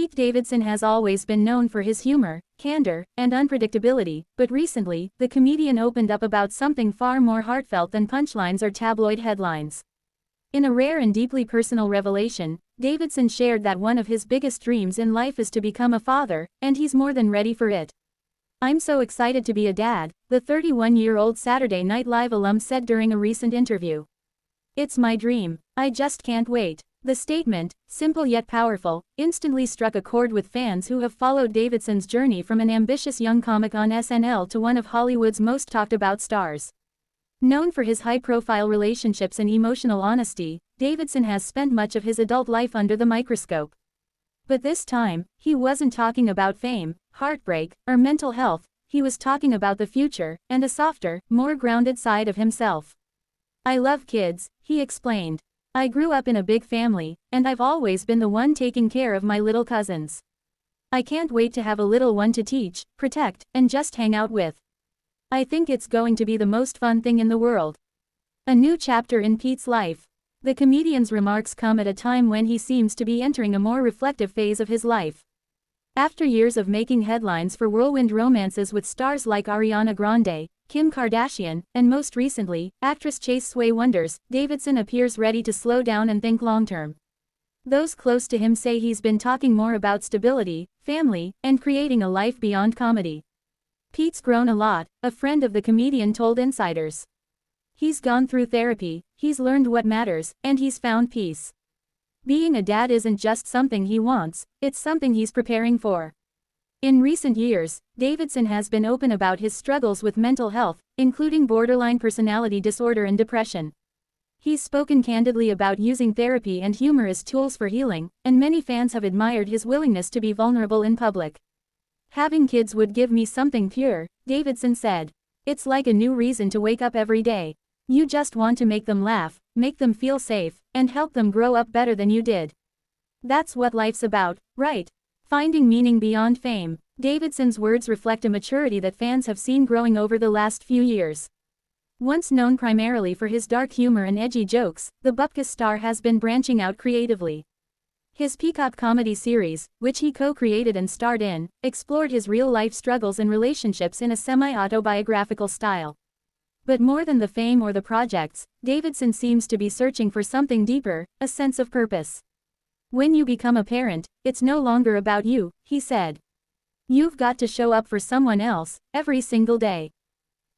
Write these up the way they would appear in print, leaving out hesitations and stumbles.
Pete Davidson has always been known for his humor, candor, and unpredictability, but recently, the comedian opened up about something far more heartfelt than punchlines or tabloid headlines. In a rare and deeply personal revelation, Davidson shared that one of his biggest dreams in life is to become a father, and he's more than ready for it. "I'm so excited to be a dad," the 31-year-old Saturday Night Live alum said during a recent interview. "It's my dream. I just can't wait." The statement, simple yet powerful, instantly struck a chord with fans who have followed Davidson's journey from an ambitious young comic on SNL to one of Hollywood's most talked-about stars. Known for his high-profile relationships and emotional honesty, Davidson has spent much of his adult life under the microscope. But this time, he wasn't talking about fame, heartbreak, or mental health. He was talking about the future, and a softer, more grounded side of himself. "I love kids," he explained. "I grew up in a big family, and I've always been the one taking care of my little cousins. I can't wait to have a little one to teach, protect, and just hang out with. I think it's going to be the most fun thing in the world." A new chapter in Pete's life. The comedian's remarks come at a time when he seems to be entering a more reflective phase of his life. After years of making headlines for whirlwind romances with stars like Ariana Grande, Kim Kardashian, and most recently, actress Chase Sway Wonders, Davidson appears ready to slow down and think long-term. Those close to him say he's been talking more about stability, family, and creating a life beyond comedy. "Pete's grown a lot," a friend of the comedian told insiders. "He's gone through therapy, he's learned what matters, and he's found peace. Being a dad isn't just something he wants, it's something he's preparing for." In recent years, Davidson has been open about his struggles with mental health, including borderline personality disorder and depression. He's spoken candidly about using therapy and humor as tools for healing, and many fans have admired his willingness to be vulnerable in public. "Having kids would give me something pure," Davidson said. "It's like a new reason to wake up every day. You just want to make them laugh, make them feel safe, and help them grow up better than you did. That's what life's about, right? Finding meaning beyond fame." Davidson's words reflect a maturity that fans have seen growing over the last few years. Once known primarily for his dark humor and edgy jokes, the Bupkis star has been branching out creatively. His Peacock comedy series, which he co-created and starred in, explored his real-life struggles and relationships in a semi-autobiographical style. But more than the fame or the projects, Davidson seems to be searching for something deeper, a sense of purpose. "When you become a parent, it's no longer about you," he said. "You've got to show up for someone else, every single day.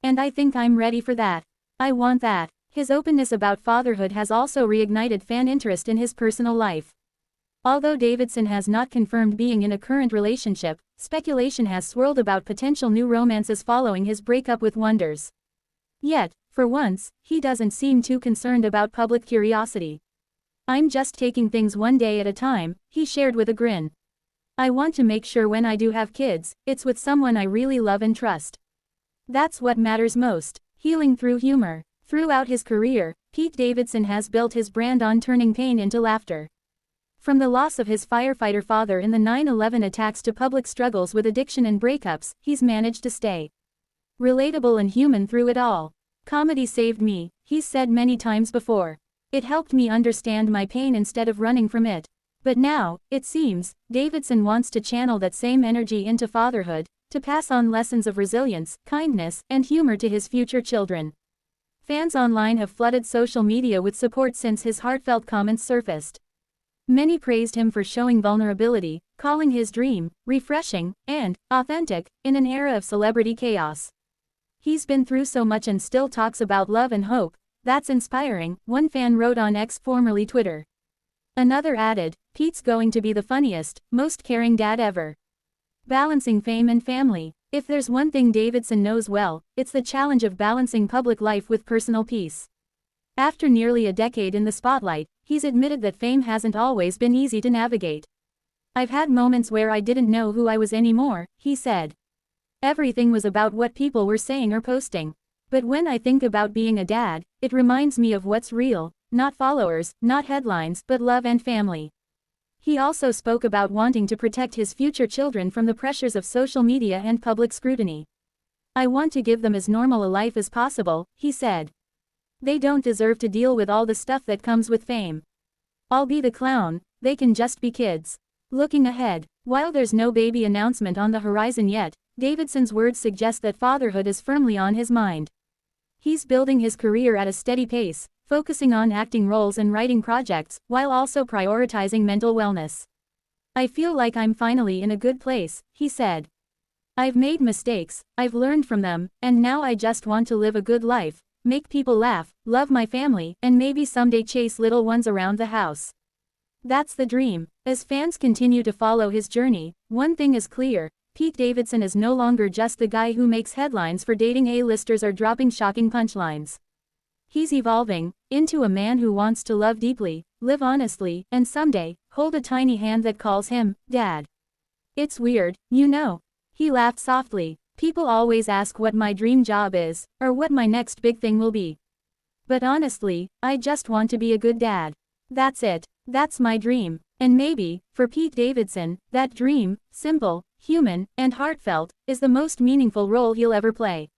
And I think I'm ready for that. I want that." His openness about fatherhood has also reignited fan interest in his personal life. Although Davidson has not confirmed being in a current relationship, speculation has swirled about potential new romances following his breakup with Wonders. Yet, for once, he doesn't seem too concerned about public curiosity. "I'm just taking things one day at a time," he shared with a grin. "I want to make sure when I do have kids, it's with someone I really love and trust. That's what matters most." Healing through humor. Throughout his career, Pete Davidson has built his brand on turning pain into laughter. From the loss of his firefighter father in the 9/11 attacks to public struggles with addiction and breakups, he's managed to stay relatable and human through it all. "Comedy saved me," he's said many times before. "It helped me understand my pain instead of running from it." But now, it seems, Davidson wants to channel that same energy into fatherhood, to pass on lessons of resilience, kindness, and humor to his future children. Fans online have flooded social media with support since his heartfelt comments surfaced. Many praised him for showing vulnerability, calling his dream refreshing and authentic in an era of celebrity chaos. "He's been through so much and still talks about love and hope. That's inspiring," one fan wrote on X, formerly Twitter. Another added, "Pete's going to be the funniest, most caring dad ever." Balancing fame and family. If there's one thing Davidson knows well, it's the challenge of balancing public life with personal peace. After nearly a decade in the spotlight, he's admitted that fame hasn't always been easy to navigate. "I've had moments where I didn't know who I was anymore," he said. "Everything was about what people were saying or posting. But when I think about being a dad, it reminds me of what's real, not followers, not headlines, but love and family." He also spoke about wanting to protect his future children from the pressures of social media and public scrutiny. "I want to give them as normal a life as possible," he said. "They don't deserve to deal with all the stuff that comes with fame. I'll be the clown, they can just be kids." Looking ahead, while there's no baby announcement on the horizon yet, Davidson's words suggest that fatherhood is firmly on his mind. He's building his career at a steady pace, focusing on acting roles and writing projects, while also prioritizing mental wellness. "I feel like I'm finally in a good place," he said. "I've made mistakes, I've learned from them, and now I just want to live a good life, make people laugh, love my family, and maybe someday chase little ones around the house." That's the dream. As fans continue to follow his journey, one thing is clear: Pete Davidson is no longer just the guy who makes headlines for dating A-listers or dropping shocking punchlines. He's evolving into a man who wants to love deeply, live honestly, and someday hold a tiny hand that calls him Dad. "It's weird, you know." He laughed softly. "People always ask what my dream job is, or what my next big thing will be. But honestly, I just want to be a good dad. That's it. That's my dream." And maybe, for Pete Davidson, that dream, simple, human, and heartfelt, is the most meaningful role he'll ever play.